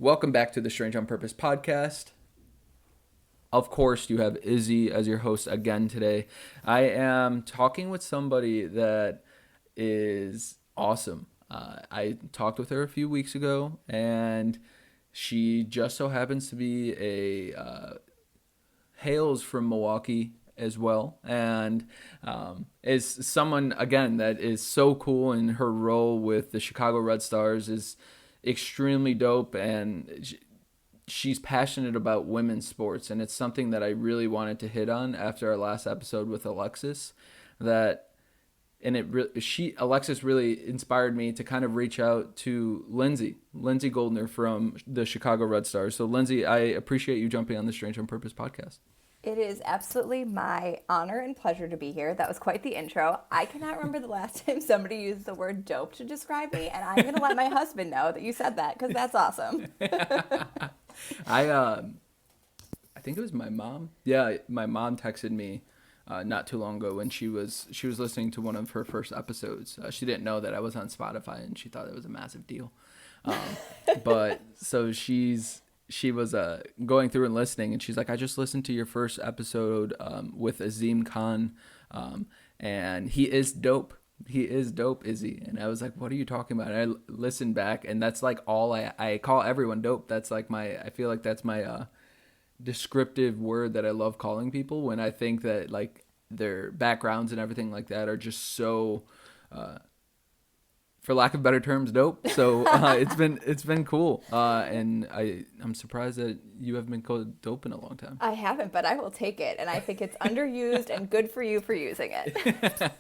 Welcome back to the Strange on Purpose podcast. Of course, you have Izzy as your host again today. I am talking with somebody that is awesome. I talked with her a few weeks ago, and she just so happens to be hails from Milwaukee as well, and is someone again that is so cool. And her role with the Chicago Red Stars is extremely dope, and she's passionate about women's sports, and it's something that I really wanted to hit on after our last episode with Alexis. Alexis really inspired me to kind of reach out to Lindsay Goldner from the Chicago Red Stars. So Lindsay, I appreciate you jumping on the Strange on Purpose podcast. It is absolutely my honor and pleasure to be here. That was quite the intro. I cannot remember the last time somebody used the word dope to describe me, and I'm going to let my husband know that you said that because that's awesome. I think it was my mom. Yeah, my mom texted me not too long ago when she was listening to one of her first episodes. She didn't know that I was on Spotify, and she thought it was a massive deal. But so she was going through and listening, and she's like, I just listened to your first episode with Azim Khan, and he is dope. He is dope, Izzy. And I was like, what are you talking about? And I listened back, and that's like all I call everyone dope. That's like I feel like that's my descriptive word that I love calling people when I think that like their backgrounds and everything like that are just so for lack of better terms, dope. So it's been cool, and I'm surprised that you haven't been called dope in a long time. I haven't, but I will take it, and I think it's underused and good for you for using it.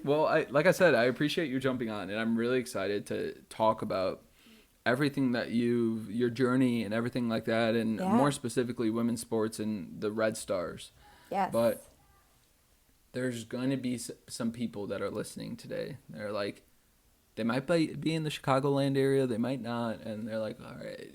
Well, like I said, I appreciate you jumping on, and I'm really excited to talk about everything that your journey and everything like that, and more specifically women's sports and the Red Stars. Yes. But there's going to be some people that are listening today. They're like, they might be in the Chicagoland area, they might not, and they're like, all right,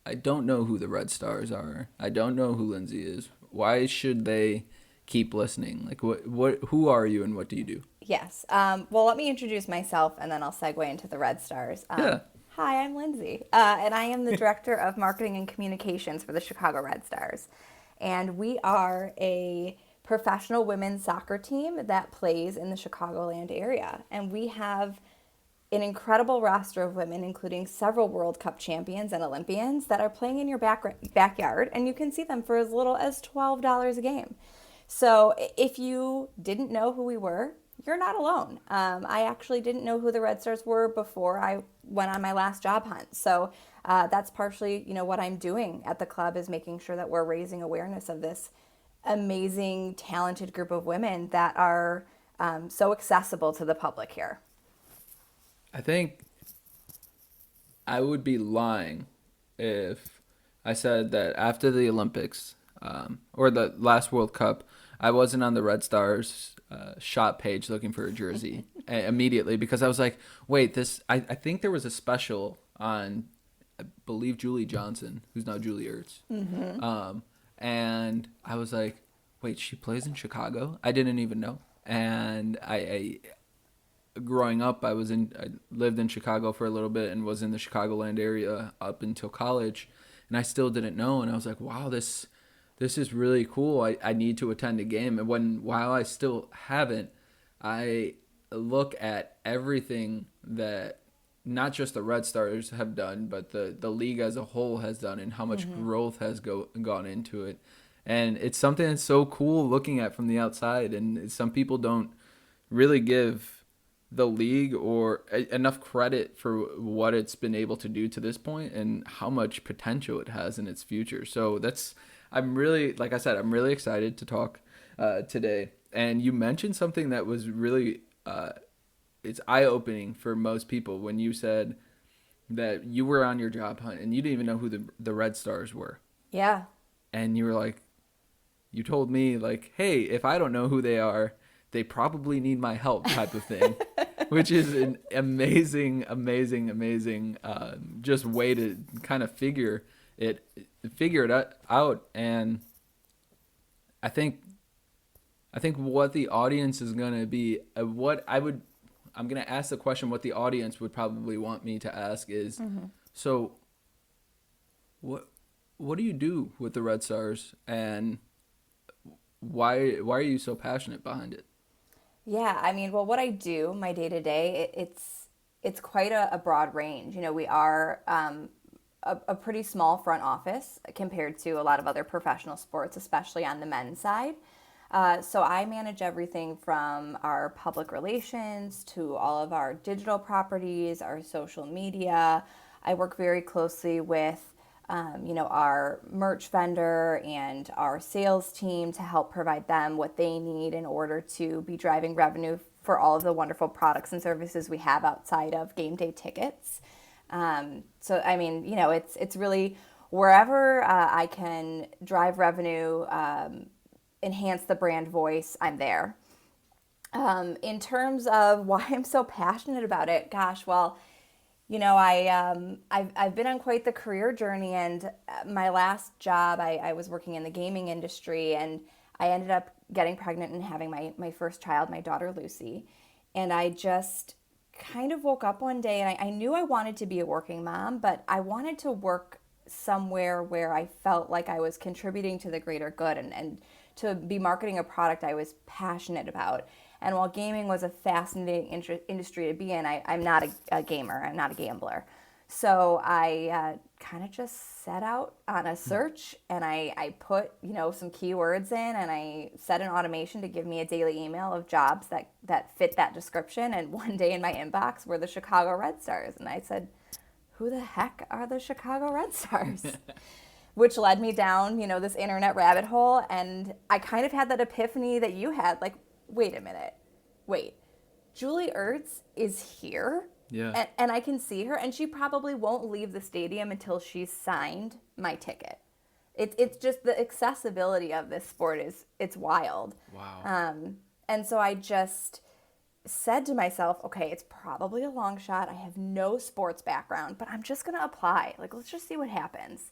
I don't know who the Red Stars are. I don't know who Lindsay is. Why should they keep listening? Like, who are you and what do you do? Yes. Well, let me introduce myself, and then I'll segue into the Red Stars. Yeah. Hi, I'm Lindsay, and I am the Director of Marketing and Communications for the Chicago Red Stars. And we are a professional women's soccer team that plays in the Chicagoland area. And we have an incredible roster of women, including several World Cup champions and Olympians that are playing in your backyard, and you can see them for as little as $12 a game. So if you didn't know who we were, you're not alone. I actually didn't know who the Red Stars were before I went on my last job hunt. So that's partially, what I'm doing at the club is making sure that we're raising awareness of this amazing, talented group of women that are so accessible to the public here. I think I would be lying if I said that after the Olympics or the last World Cup, I wasn't on the Red Stars shop page looking for a jersey immediately, because I was like, wait, I think there was a special on, I believe, Julie Johnson, who's now Julie Ertz. Mm-hmm. And I was like, wait, she plays in Chicago? I didn't even know. And I growing up, I lived in Chicago for a little bit and was in the Chicagoland area up until college, and I still didn't know. And I was like, wow, this is really cool. I need to attend a game. And while I still haven't, I look at everything that not just the Red Stars have done, but the league as a whole has done, and how much growth has gone into it. And it's something that's so cool looking at from the outside. And some people don't really give the league or enough credit for what it's been able to do to this point and how much potential it has in its future. So I'm really, like I said, I'm really excited to talk today. And you mentioned something that was really it's eye-opening for most people when you said that you were on your job hunt and you didn't even know who the Red Stars were. Yeah. And you were like, you told me, like, hey, if I don't know who they are, they probably need my help type of thing, which is an amazing just way to kind of figure it out. And I think what the audience is going to be, I'm going to ask the question what the audience would probably want me to ask is, so What what do you do with the Red Stars, and why are you so passionate behind it? Yeah, I mean, well, what I do, my day to day, it's quite a broad range. You know, we are a pretty small front office compared to a lot of other professional sports, especially on the men's side. So I manage everything from our public relations to all of our digital properties, our social media. I work very closely with our merch vendor and our sales team to help provide them what they need in order to be driving revenue for all of the wonderful products and services we have outside of game day tickets. So I mean, it's really wherever I can drive revenue, enhance the brand voice, I'm there. In terms of why I'm so passionate about it, gosh, well, I've been on quite the career journey, and my last job, I was working in the gaming industry, and I ended up getting pregnant and having my first child, my daughter Lucy, and I just kind of woke up one day and I knew I wanted to be a working mom, but I wanted to work somewhere where I felt like I was contributing to the greater good and to be marketing a product I was passionate about. And while gaming was a fascinating industry to be in, I'm not a gamer, I'm not a gambler. So I kind of just set out on a search and I put, some keywords in and I set an automation to give me a daily email of jobs that fit that description. And one day in my inbox were the Chicago Red Stars. And I said, who the heck are the Chicago Red Stars? Which led me down, this internet rabbit hole. And I kind of had that epiphany that you had, like, wait a minute, wait, Julie Ertz is here? Yeah. And I can see her, and she probably won't leave the stadium until she's signed my ticket. It's just the accessibility of this sport it's wild. Wow. And so I just said to myself, okay, it's probably a long shot. I have no sports background, but I'm just gonna apply. Like, let's just see what happens.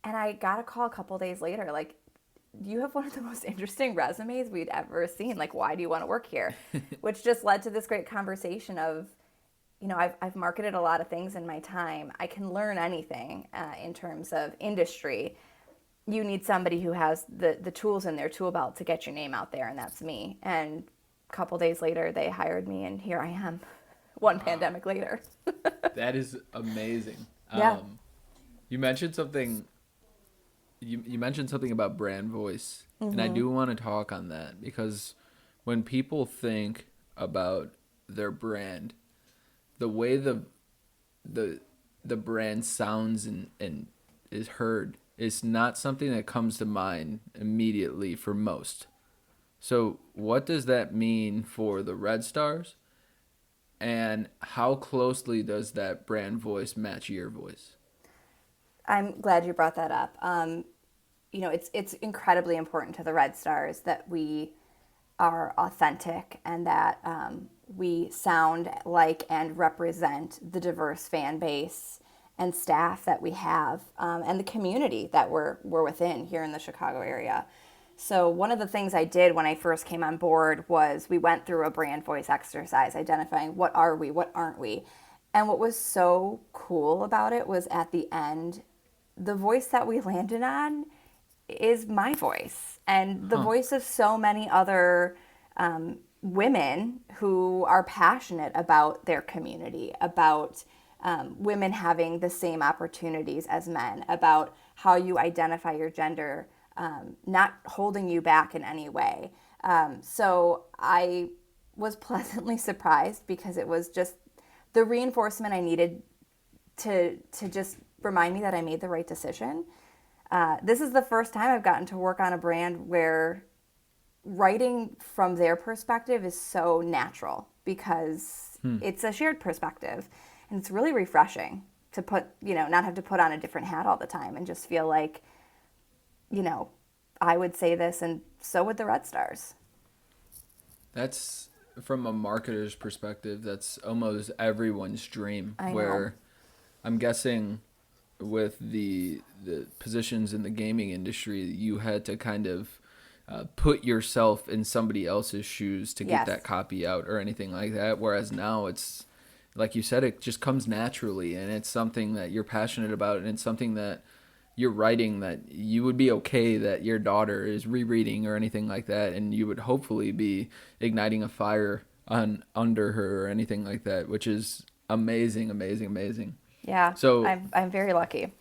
And I got a call a couple days later, like, you have one of the most interesting resumes we'd ever seen. Like, why do you want to work here? Which just led to this great conversation of, I've marketed a lot of things in my time. I can learn anything in terms of industry. You need somebody who has the tools in their tool belt to get your name out there, and that's me. And a couple days later, they hired me, and here I am, one pandemic later. That is amazing. Yeah. You mentioned something. You mentioned something about brand voice, and I do want to talk on that because when people think about their brand, the way the brand sounds and is heard is not something that comes to mind immediately for most. So, what does that mean for the Red Stars, and how closely does that brand voice match your voice? I'm glad you brought that up. It's incredibly important to the Red Stars that we are authentic and that we sound like and represent the diverse fan base and staff that we have and the community that we're within here in the Chicago area. So one of the things I did when I first came on board was we went through a brand voice exercise, identifying what are we, what aren't we. And what was so cool about it was at the end, the voice that we landed on is my voice and the voice of so many other women who are passionate about their community, about women having the same opportunities as men, about how you identify your gender, not holding you back in any way. So I was pleasantly surprised because it was just the reinforcement I needed to just remind me that I made the right decision. This is the first time I've gotten to work on a brand where writing from their perspective is so natural because it's a shared perspective. And it's really refreshing to not have to put on a different hat all the time and just feel like, I would say this and so would the Red Stars. That's from a marketer's perspective, that's almost everyone's dream. I know. Where I'm guessing with the positions in the gaming industry, you had to kind of put yourself in somebody else's shoes to get Yes. that copy out or anything like that. Whereas now it's, like you said, it just comes naturally, and it's something that you're passionate about, and it's something that you're writing that you would be okay that your daughter is rereading or anything like that, and you would hopefully be igniting a fire under her or anything like that, which is amazing, amazing, amazing. Yeah, So I'm very lucky.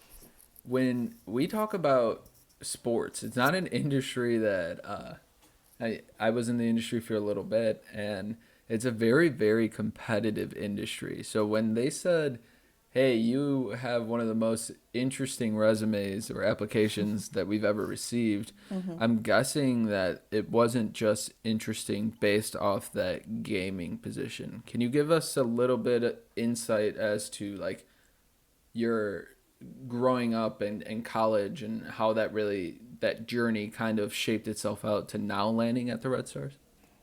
when we talk about sports, it's not an industry that I was in the industry for a little bit, and it's a very, very competitive industry. So when they said, "Hey, you have one of the most interesting resumes or applications that we've ever received," Hmm. I'm guessing that it wasn't just interesting based off that gaming position. Can you give us a little bit of insight as to like your growing up and college and how that journey kind of shaped itself out to now landing at the Red Stars?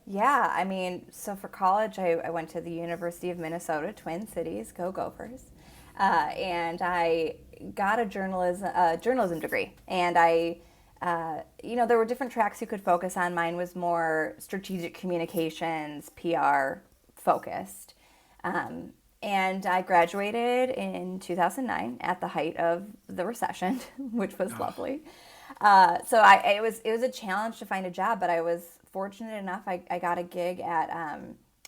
Yeah, I mean, so for college, I went to the University of Minnesota, Twin Cities, go Gophers, and I got a journalism degree. And there were different tracks you could focus on. Mine was more strategic communications, PR focused. Um, and I graduated in 2009 at the height of the recession, which was lovely. It was a challenge to find a job, but I was fortunate enough. I got a gig at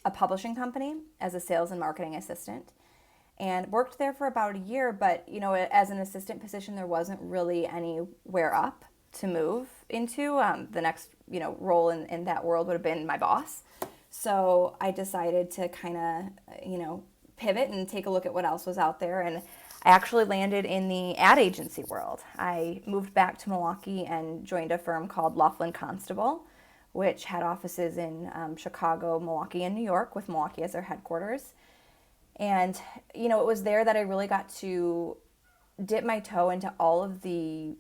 a publishing company as a sales and marketing assistant, and worked there for about a year. But as an assistant position, there wasn't really anywhere up to move into. The next role in that world would have been my boss. So I decided to kind of pivot and take a look at what else was out there. And I actually landed in the ad agency world. I moved back to Milwaukee and joined a firm called Laughlin Constable, which had offices in Chicago, Milwaukee, and New York, with Milwaukee as their headquarters. And, it was there that I really got to dip my toe into all of the,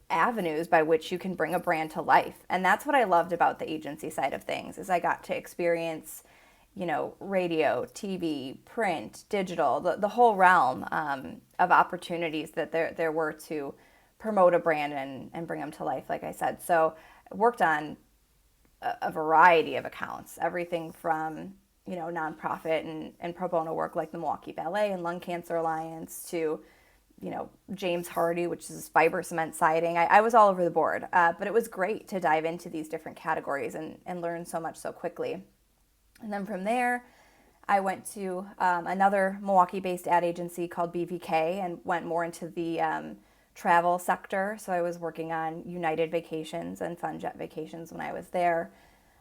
avenues by which you can bring a brand to life. And that's what I loved about the agency side of things, is I got to experience radio, TV, print, digital, the whole realm of opportunities that there were to promote a brand and bring them to life, like I said. So I worked on a variety of accounts, everything from, nonprofit and pro bono work like the Milwaukee Ballet and Lung Cancer Alliance to, James Hardy, which is fiber cement siding. I was all over the board, but it was great to dive into these different categories and learn so much so quickly. And then from there, I went to another Milwaukee-based ad agency called BVK and went more into the travel sector. So I was working on United Vacations and FunJet Vacations when I was there.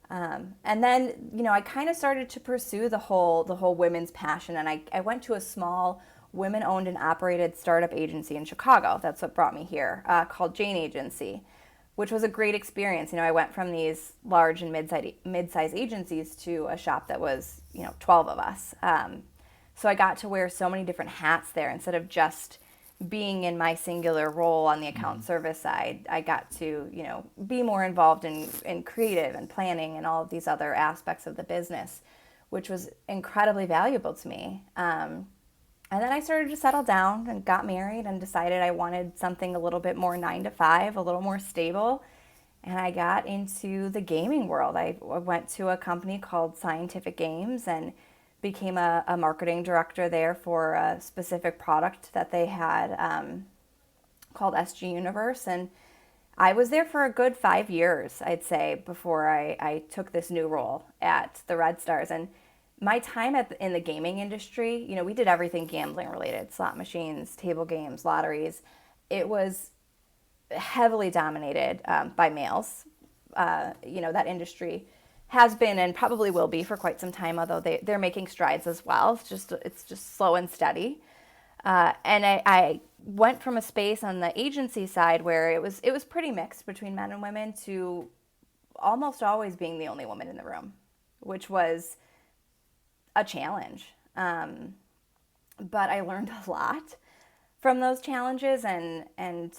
And then, I kind of started to pursue the whole women's passion. And I went to a small women-owned and operated startup agency in Chicago. That's what brought me here, called Jane Agency, which was a great experience. I went from these large and mid-size agencies to a shop that was, 12 of us. So I got to wear so many different hats there instead of just being in my singular role on the account service side. I got to, be more involved in creative and planning and all of these other aspects of the business, which was incredibly valuable to me. And then I started to settle down and got married and decided I wanted something a little bit more 9 to 5, a little more stable. And I got into the gaming world. I went to a company called Scientific Games and became a marketing director there for a specific product that they had called SG Universe. And I was there for a good 5 years, I'd say, before I took this new role at the Red Stars. And my time in the gaming industry, we did everything gambling related: slot machines, table games, lotteries. It was heavily dominated by males. That industry has been and probably will be for quite some time, although they're making strides as well. It's just slow and steady. And I went from a space on the agency side where it was pretty mixed between men and women to almost always being the only woman in the room, which was a challenge. But I learned a lot from those challenges, and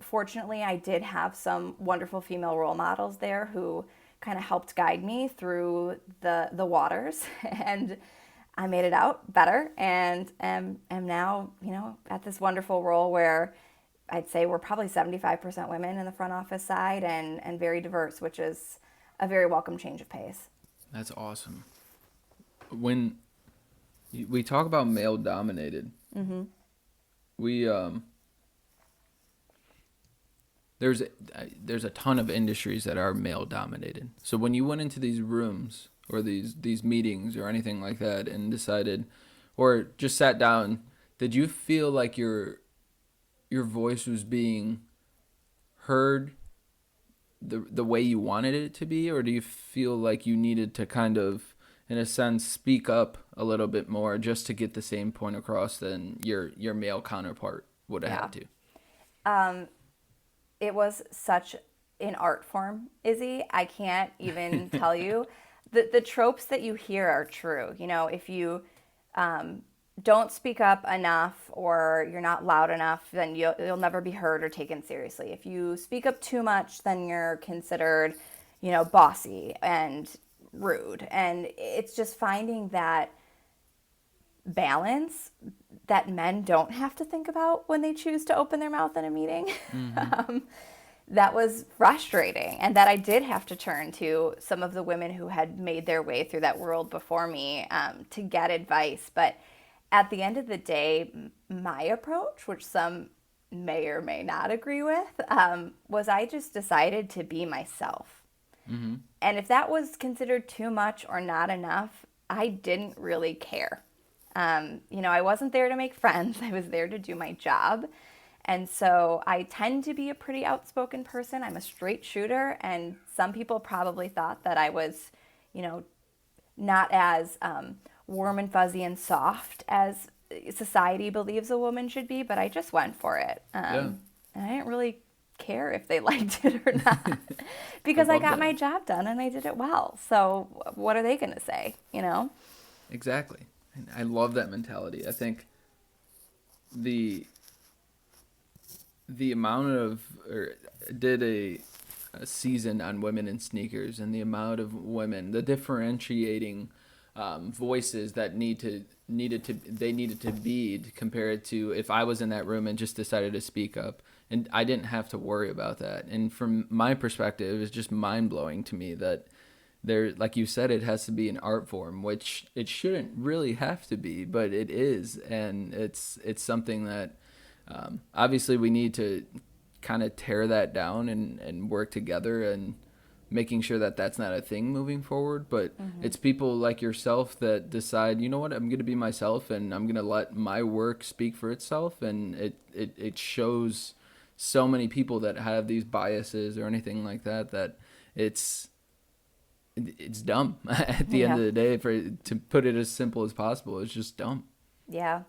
fortunately I did have some wonderful female role models there who kind of helped guide me through the waters and I made it out better and am now, at this wonderful role where I'd say we're probably 75% women in the front office side and very diverse, which is a very welcome change of pace. That's awesome. When we talk about male dominated, we there's a ton of industries that are male dominated. So when you went into these rooms or these meetings or anything like that and decided, or just sat down, did you feel like your voice was being heard the way you wanted it to be, or do you feel like you needed to kind of, in a sense, speak up a little bit more just to get the same point across than your male counterpart would have had to? It was such an art form, Izzy. I can't even tell you. The tropes that you hear are true. You know, if you don't speak up enough or you're not loud enough, then you'll never be heard or taken seriously. If you speak up too much, then you're considered, bossy and rude. And it's just finding that balance that men don't have to think about when they choose to open their mouth in a meeting. That was frustrating, and that I did have to turn to some of the women who had made their way through that world before me to get advice. But at the end of the day, my approach, which some may or may not agree with, was I just decided to be myself. And if that was considered too much or not enough, I didn't really care. I wasn't there to make friends. I was there to do my job. And so I tend to be a pretty outspoken person. I'm a straight shooter. And some people probably thought that I was, not as warm and fuzzy and soft as society believes a woman should be. But I just went for it. And I didn't really care if they liked it or not because I got my job done and I did it well. So what are they going to say, Exactly. I love that mentality. I think the amount of, did a season on women in sneakers, and the amount of women, the differentiating voices that needed to be compared to if I was in that room and just decided to speak up, and I didn't have to worry about that. And from my perspective, it's just mind blowing to me that there, like you said, it has to be an art form, which it shouldn't really have to be, but it is, and it's something that obviously we need to kind of tear that down and work together and making sure that that's not a thing moving forward. But it's people like yourself that decide, you know what, I'm going to be myself and I'm going to let my work speak for itself. And it shows so many people that have these biases or anything like that, that it's dumb at the end of the day. To put it as simple as possible, it's just dumb. Yeah,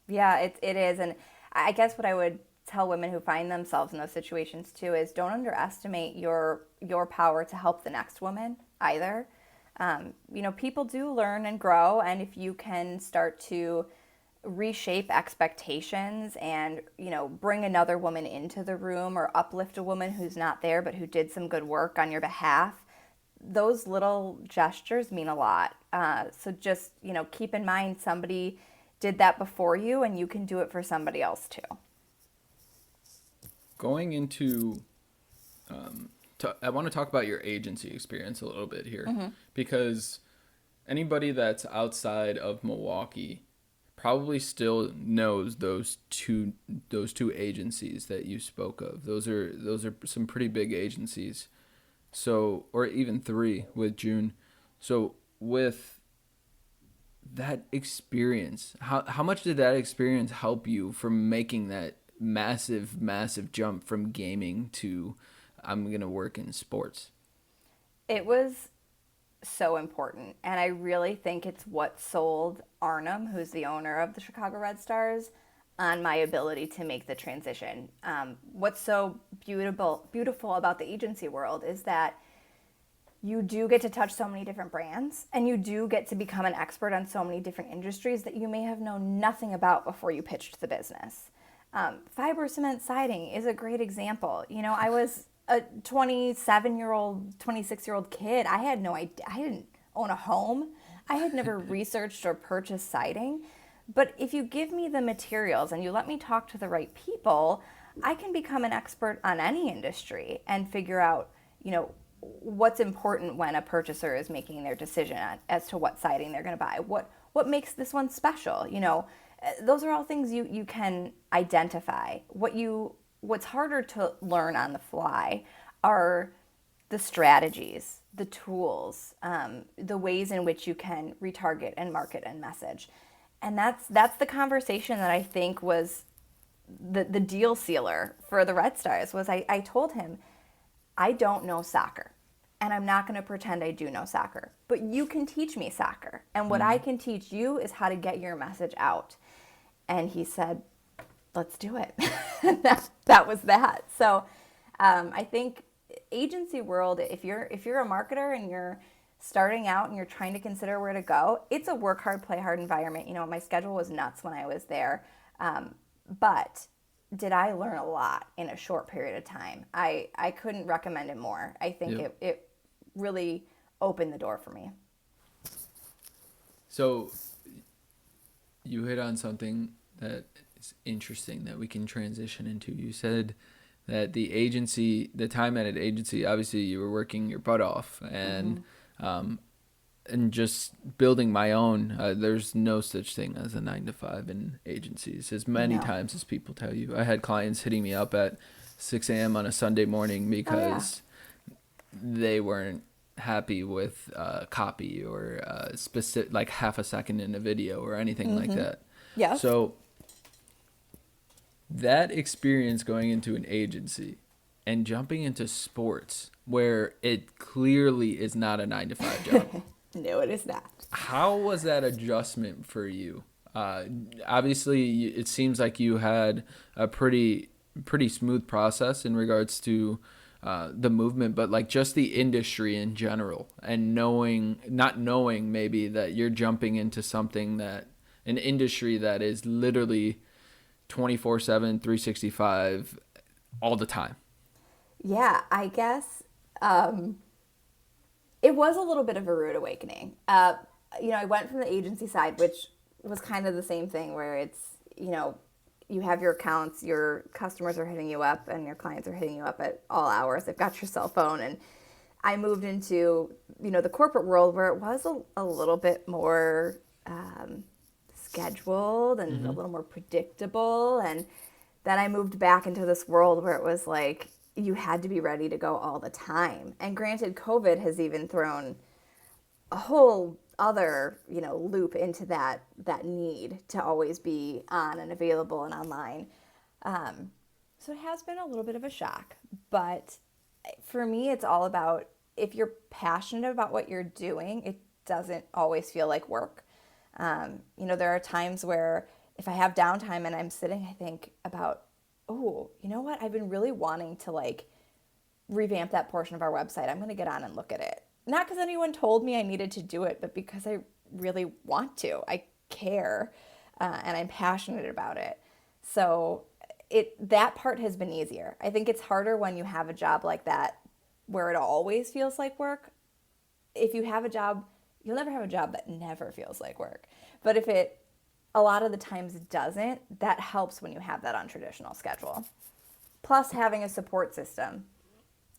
it is. And I guess what I would tell women who find themselves in those situations too is don't underestimate your power to help the next woman either. People do learn and grow, and if you can start to reshape expectations and, bring another woman into the room or uplift a woman who's not there but who did some good work on your behalf, those little gestures mean a lot. So just, keep in mind somebody did that before you, and you can do it for somebody else too. Going into, I want to talk about your agency experience a little bit here, because anybody that's outside of Milwaukee probably still knows those two agencies that you spoke of. Those are some pretty big agencies. So, or even 3 with June. So with that experience, how much did that experience help you from making that massive jump from gaming to I'm going to work in sports? It was so important, and I really think it's what sold Arnhem, who's the owner of the Chicago Red Stars, on my ability to make the transition. What's so beautiful about the agency world is that you do get to touch so many different brands, and you do get to become an expert on so many different industries that you may have known nothing about before you pitched the business. Fiber cement siding is a great example. I was a 27-year-old, 26-year-old kid. I had no idea. I didn't own a home. I had never researched or purchased siding. But if you give me the materials and you let me talk to the right people, I can become an expert on any industry and figure out, what's important when a purchaser is making their decision as to what siding they're going to buy. What makes this one special? Those are all things you can identify. What you what's harder to learn on the fly are the strategies, the tools, the ways in which you can retarget and market and message. And that's the conversation that I think was the deal sealer for the Red Stars. Was I told him, I don't know soccer, and I'm not going to pretend I do know soccer, but you can teach me soccer, and what I can teach you is how to get your message out. And he said, let's do it. that was that. So I think agency world, if you're a marketer and you're starting out and you're trying to consider where to go, it's a work hard, play hard environment. You know, my schedule was nuts when I was there. But did I learn a lot in a short period of time? I couldn't recommend it more. I think it really opened the door for me. So you hit on something that is interesting that we can transition into. You said that the time at an agency, obviously you were working your butt off, and and just building my own. There's no such thing as a 9 to 5 in agencies. As many times as people tell you, I had clients hitting me up at 6 a.m. on a Sunday morning because they weren't happy with copy or specific, like half a second in a video or anything like that. Yeah. So that experience going into an agency and jumping into sports where it clearly is not a 9 to 5 job. No, it is not. How was that adjustment for you? Obviously, it seems like you had a pretty smooth process in regards to the movement, but like just the industry in general, and not knowing maybe that you're jumping into an industry that is literally 24/7, 365 all the time. Yeah, I guess it was a little bit of a rude awakening. I went from the agency side, which was kind of the same thing where it's, you have your accounts, your customers are hitting you up and your clients are hitting you up at all hours. They've got your cell phone. And I moved into, the corporate world where it was a little bit more scheduled and a little more predictable. And then I moved back into this world where it was like, you had to be ready to go all the time. And granted, COVID has even thrown a whole other, loop into that need to always be on and available and online. So it has been a little bit of a shock. But for me, it's all about, if you're passionate about what you're doing, it doesn't always feel like work. There are times where if I have downtime and I'm sitting, I think about, oh, you know what? I've been really wanting to revamp that portion of our website. I'm going to get on and look at it. Not because anyone told me I needed to do it, but because I really want to. I care, and I'm passionate about it. So that part has been easier. I think it's harder when you have a job like that where it always feels like work. If you have a job, you'll never have a job that never feels like work. But if it a lot of the times doesn't, that helps when you have that untraditional schedule. Plus, having a support system.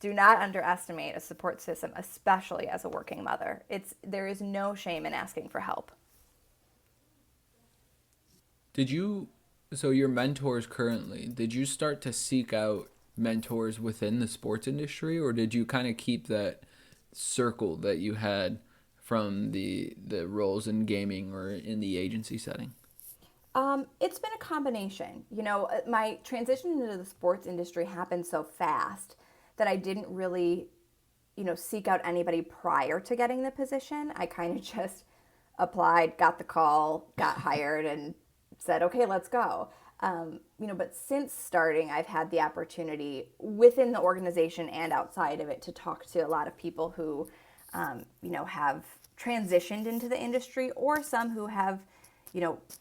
Do not underestimate a support system, especially as a working mother. There is no shame in asking for help. So your mentors currently, did you start to seek out mentors within the sports industry, or did you kind of keep that circle that you had from the roles in gaming or in the agency setting? It's been a combination. My transition into the sports industry happened so fast that I didn't really, seek out anybody prior to getting the position. I kind of just applied, got the call, got hired, and said, okay, let's go. But since starting, I've had the opportunity within the organization and outside of it to talk to a lot of people who, have transitioned into the industry, or some who have,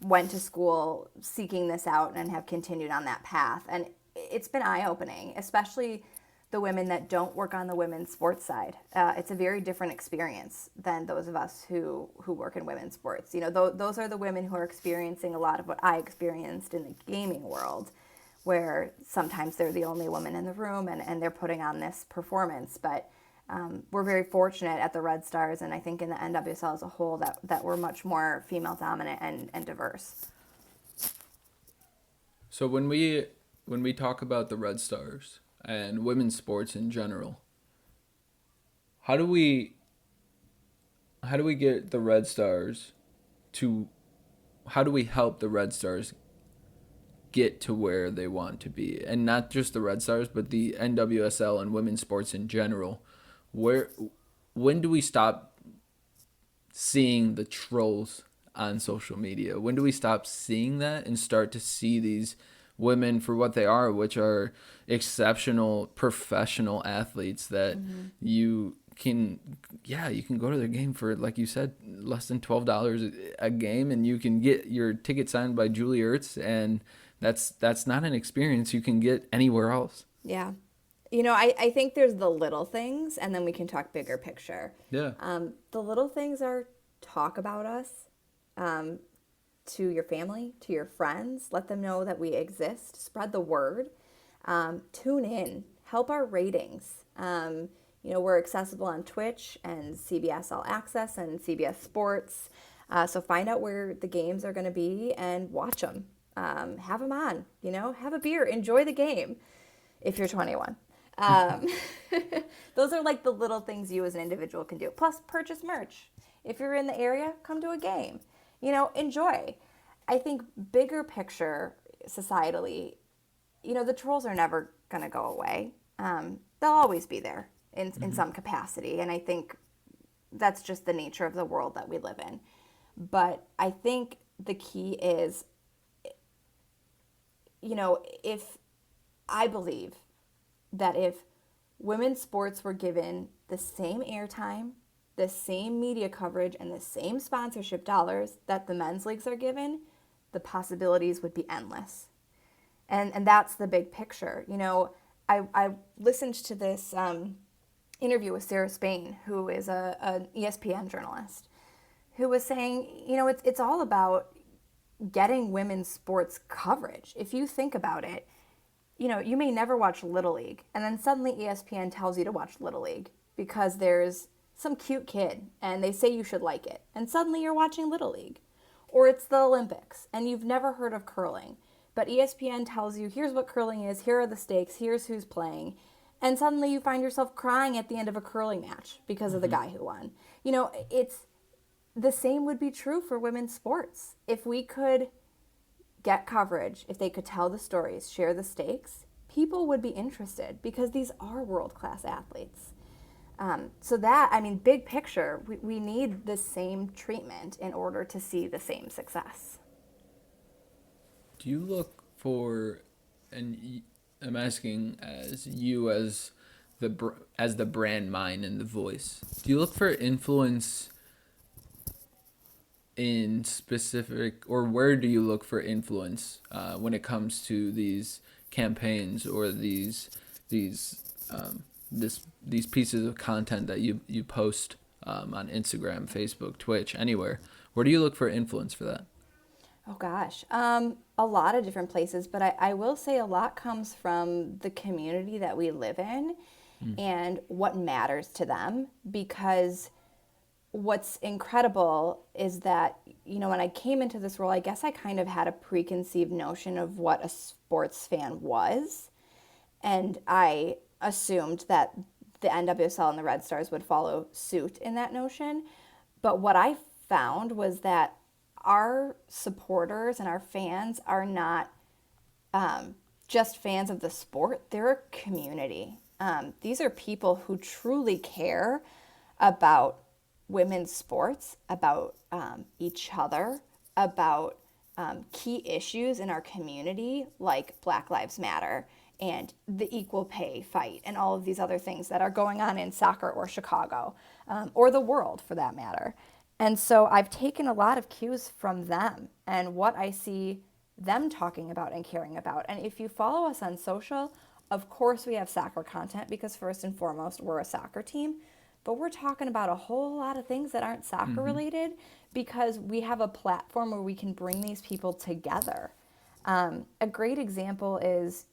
went to school seeking this out and have continued on that path. And it's been eye-opening, especially the women that don't work on the women's sports side. It's a very different experience than those of us who work in women's sports. Those are the women who are experiencing a lot of what I experienced in the gaming world, where sometimes they're the only woman in the room and they're putting on this performance. But we're very fortunate at the Red Stars, and I think in the NWSL as a whole, that we're much more female dominant and diverse. So when we when we talk about the Red Stars and women's sports in general, how do we get the Red Stars to how do we help the Red Stars get to where they want to be? And not just the Red Stars, but the NWSL and women's sports in general. Where when do we stop seeing the trolls on social media? When do we stop seeing that and start to see these women for what they are, which are exceptional professional athletes that you can go to their game for, like you said, less than $12 a game, and you can get your ticket signed by Julie Ertz, and that's not an experience you can get anywhere else. Yeah. I think there's the little things, and then we can talk bigger picture. Yeah. The little things are talk about us to your family, to your friends. Let them know that we exist. Spread the word. Tune in. Help our ratings. We're accessible on Twitch and CBS All Access and CBS Sports. So find out where the games are going to be and watch them. Have them on. Have a beer. Enjoy the game if you're 21. Those are like the little things you as an individual can do. Plus, purchase merch. If you're in the area, come to a game. Enjoy. I think bigger picture societally, the trolls are never going to go away. They'll always be there in some capacity. And I think that's just the nature of the world that we live in. But I think the key is, I believe that if women's sports were given the same airtime, the same media coverage, and the same sponsorship dollars that the men's leagues are given, the possibilities would be endless. And that's the big picture. I listened to this interview with Sarah Spain, who is an ESPN journalist, who was saying, it's all about getting women's sports coverage. If you think about it, you may never watch Little League, and then suddenly ESPN tells you to watch Little League because there's some cute kid, and they say you should like it, and suddenly you're watching Little League. Or it's the Olympics, and you've never heard of curling, but ESPN tells you, here's what curling is, here are the stakes, here's who's playing, and suddenly you find yourself crying at the end of a curling match because of the guy who won. It's the same would be true for women's sports. If we could get coverage, if they could tell the stories, share the stakes, people would be interested because these are world-class athletes. Big picture, we need the same treatment in order to see the same success. Do you look for, and I'm asking as you as the brand mind and the voice, do you look for influence in specific, or where do you look for influence when it comes to these campaigns or these pieces of content that you post on Instagram, Facebook, Twitch, anywhere? Where do you look for influence for that? Oh gosh, a lot of different places, but I will say a lot comes from the community that we live in and what matters to them, because what's incredible is that, when I came into this role, I guess I kind of had a preconceived notion of what a sports fan was. And I assumed that the NWSL and the Red Stars would follow suit in that notion. But what I found was that our supporters and our fans are not just fans of the sport. They're a community. These are people who truly care about women's sports, about each other, about key issues in our community like Black Lives Matter and the equal pay fight and all of these other things that are going on in soccer or Chicago or the world for that matter. And so I've taken a lot of cues from them and what I see them talking about and caring about. And if you follow us on social, of course we have soccer content because first and foremost, we're a soccer team. But we're talking about a whole lot of things that aren't soccer related because we have a platform where we can bring these people together. A great example is,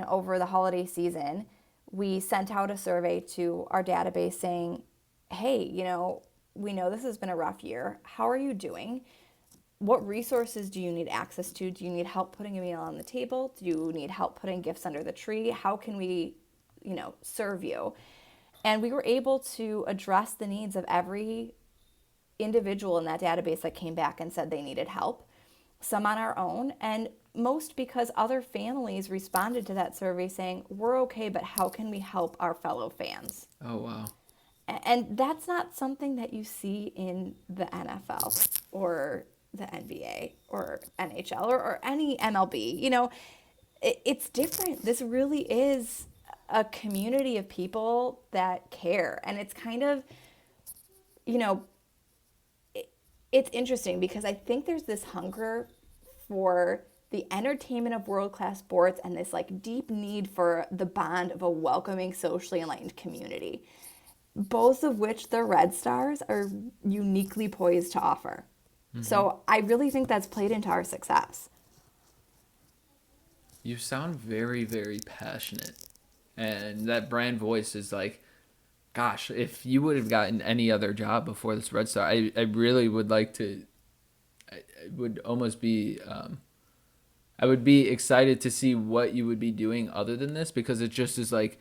over the holiday season, we sent out a survey to our database saying, hey, we know this has been a rough year. How are you doing? what resources do you need access to? Do you need help putting a meal on the table? Do you need help putting gifts under the tree? How can we, serve you? And we were able to address the needs of every individual in that database that came back and said they needed help, some on our own, and most because other families responded to that survey saying, we're okay, but how can we help our fellow fans? Oh, wow. And that's not something that you see in the NFL or the NBA or NHL or any MLB. It's different. This really is a community of people that care. And it's kind of, you know, it's interesting because I think there's this hunger for the entertainment of world-class sports and this like deep need for the bond of a welcoming, socially enlightened community, both of which the Red Stars are uniquely poised to offer. Mm-hmm. So I really think that's played into our success. You sound very, very passionate. And that brand voice is like, gosh, if you would have gotten any other job before this Red Star, I really would like to, I would almost be, I would be excited to see what you would be doing other than this, because it just is like,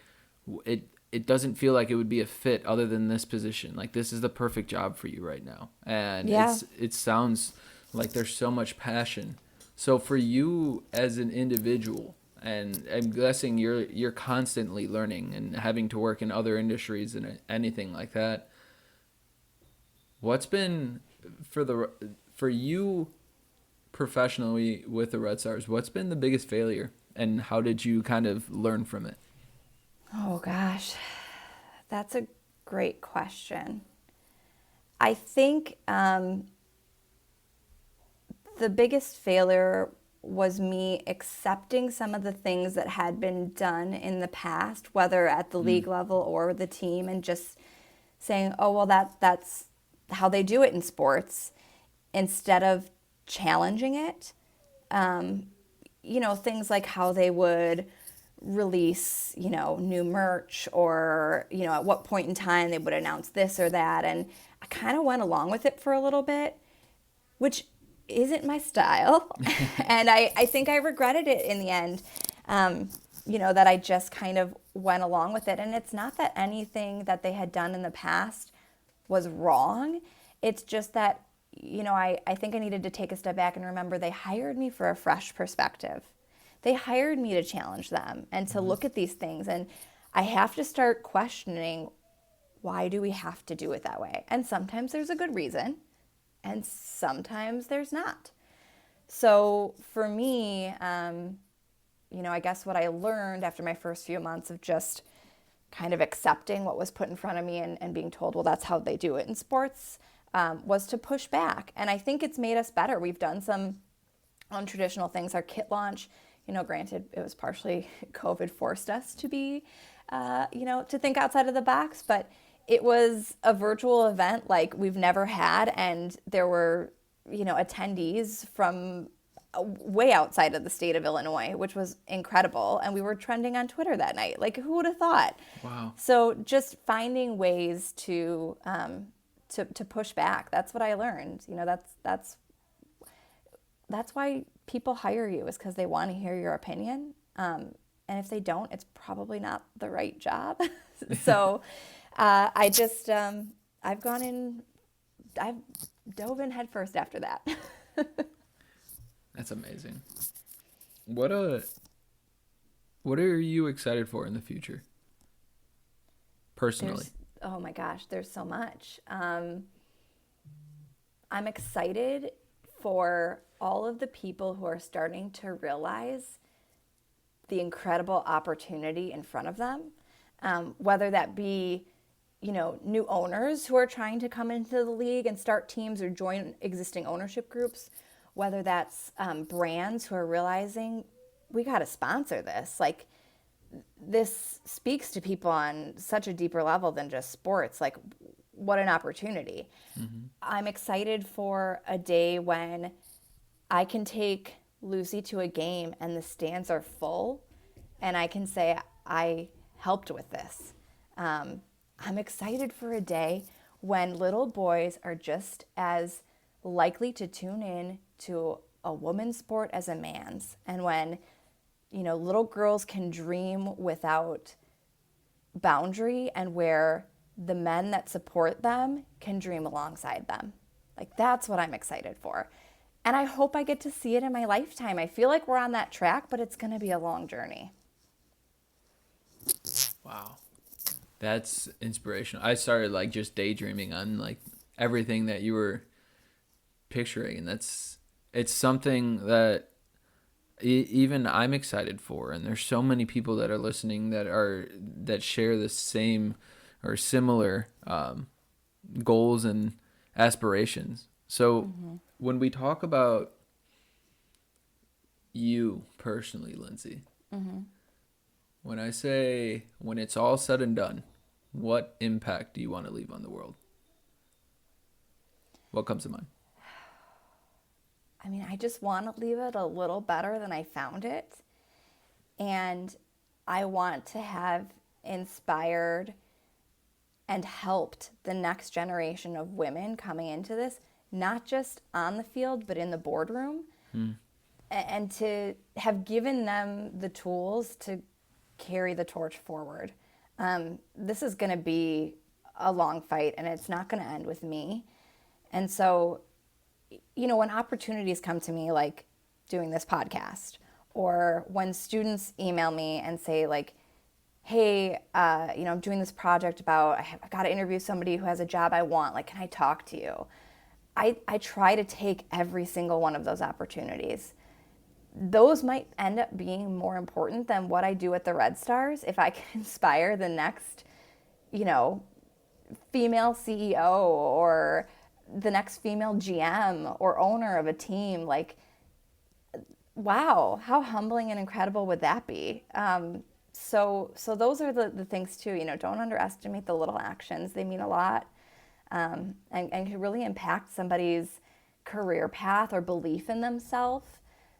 it doesn't feel like it would be a fit other than this position. Like, this is the perfect job for you right now. And it sounds like there's so much passion. So for you as an individual, and I'm guessing you're constantly learning and having to work in other industries and anything like that, what's been for you professionally with the Red Stars, what's been the biggest failure, and how did you kind of learn from it? Oh gosh, that's a great question. I think the biggest failure was me accepting some of the things that had been done in the past, whether at the league level or the team, and just saying, oh, well, that's how they do it in sports, instead of challenging it. Things like how they would release, new merch, or, at what point in time they would announce this or that. And I kind of went along with it for a little bit, which isn't my style. And I think I regretted it in the end, that I just kind of went along with it. And it's not that anything that they had done in the past was wrong. It's just that, I think I needed to take a step back and remember they hired me for a fresh perspective. They hired me to challenge them and to look at these things. And I have to start questioning, why do we have to do it that way? And sometimes there's a good reason, and sometimes there's not. So for me, I guess what I learned after my first few months of just kind of accepting what was put in front of me and being told, well, that's how they do it in sports, was to push back. And I think it's made us better. We've done some untraditional things. Our kit launch, granted, it was partially COVID forced us to be, to think outside of the box, but it was a virtual event like we've never had, and there were, attendees from way outside of the state of Illinois, which was incredible. And we were trending on Twitter that night. Like, who would have thought? Wow. So just finding ways to push back. That's what I learned. That's why people hire you, is because they want to hear your opinion. And if they don't, it's probably not the right job. So I've dove in head first after that. That's amazing. What are you excited for in the future? Personally. Oh my gosh, there's so much. I'm excited for all of the people who are starting to realize the incredible opportunity in front of them, whether that be, new owners who are trying to come into the league and start teams or join existing ownership groups, whether that's brands who are realizing we got to sponsor this. Like, this speaks to people on such a deeper level than just sports. Like, what an opportunity. Mm-hmm. I'm excited for a day when I can take Lucy to a game and the stands are full and I can say, I helped with this. I'm excited for a day when little boys are just as likely to tune in to a woman's sport as a man's. And when, little girls can dream without boundary, and where the men that support them can dream alongside them. Like, that's what I'm excited for. And I hope I get to see it in my lifetime. I feel like we're on that track, but it's going to be a long journey. Wow. That's inspirational. I started like just daydreaming on like everything that you were picturing, and it's something that even I'm excited for. And there's so many people that are listening that share the same or similar goals and aspirations. So when we talk about you personally, Lindsay, when I say when it's all said and done, what impact do you want to leave on the world? What comes to mind? I mean, I just want to leave it a little better than I found it. And I want to have inspired and helped the next generation of women coming into this, not just on the field, but in the boardroom, and to have given them the tools to carry the torch forward. This is going to be a long fight, and it's not going to end with me. And so, when opportunities come to me, like doing this podcast, or when students email me and say like, hey, I'm doing this project about, I've got to interview somebody who has a job I want, like, can I talk to you? I try to take every single one of those opportunities. Those might end up being more important than what I do at the Red Stars. If I can inspire the next, female CEO or the next female GM or owner of a team, like, wow, how humbling and incredible would that be? So those are the things too. Don't underestimate the little actions. They mean a lot, and can really impact somebody's career path or belief in themselves.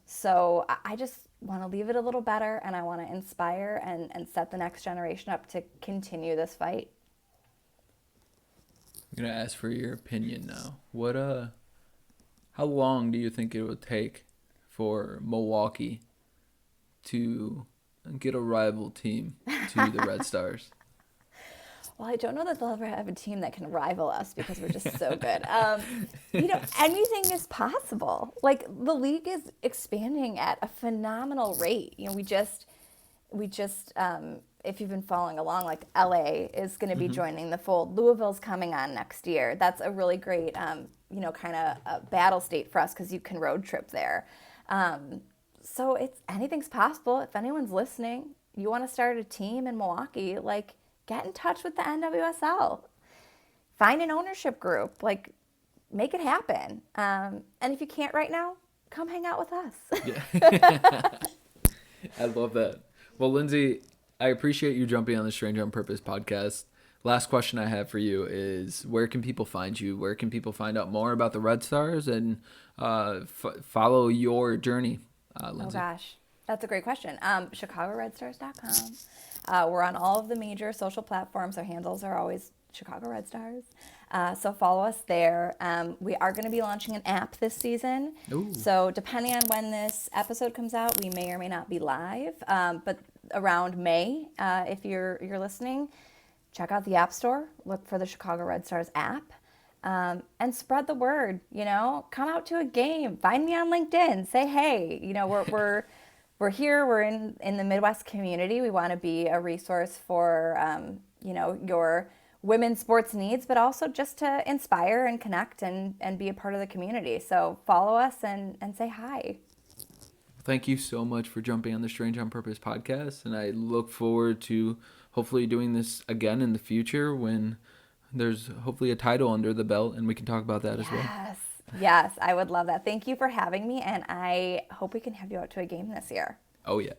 So I just want to leave it a little better, and I want to inspire and set the next generation up to continue this fight. I'm gonna ask for your opinion now. How long do you think it would take for Milwaukee to get a rival team to the Red Stars? Well, I don't know that they'll ever have a team that can rival us because we're just so good. Anything is possible. Like, the league is expanding at a phenomenal rate. We just, if you've been following along, like, LA is going to be joining the fold. Louisville's coming on next year. That's a really great, kind of a battle state for us because you can road trip there. So anything's possible. If anyone's listening, you want to start a team in Milwaukee, like, get in touch with the NWSL. Find an ownership group. Like, make it happen. And if you can't right now, come hang out with us. Yeah. I love that. Well, Lindsay, I appreciate you jumping on the Stranger on Purpose podcast. Last question I have for you is, where can people find you? Where can people find out more about the Red Stars and follow your journey, Lindsay? Oh, gosh. That's a great question. ChicagoRedStars.com. We're on all of the major social platforms. Our handles are always Chicago Red Stars. So follow us there. We are going to be launching an app this season. Ooh. So depending on when this episode comes out, we may or may not be live. But around May, if you're listening, check out the App Store. Look for the Chicago Red Stars app. And spread the word. Come out to a game. Find me on LinkedIn. Say hey. We're here. We're in the Midwest community. We want to be a resource for your women's sports needs, but also just to inspire and connect and be a part of the community. So follow us and say hi. Thank you so much for jumping on the Strange on Purpose podcast, and I look forward to hopefully doing this again in the future when there's hopefully a title under the belt, and we can talk about that as well. Yes, I would love that. Thank you for having me, and I hope we can have you out to a game this year. Oh, yeah.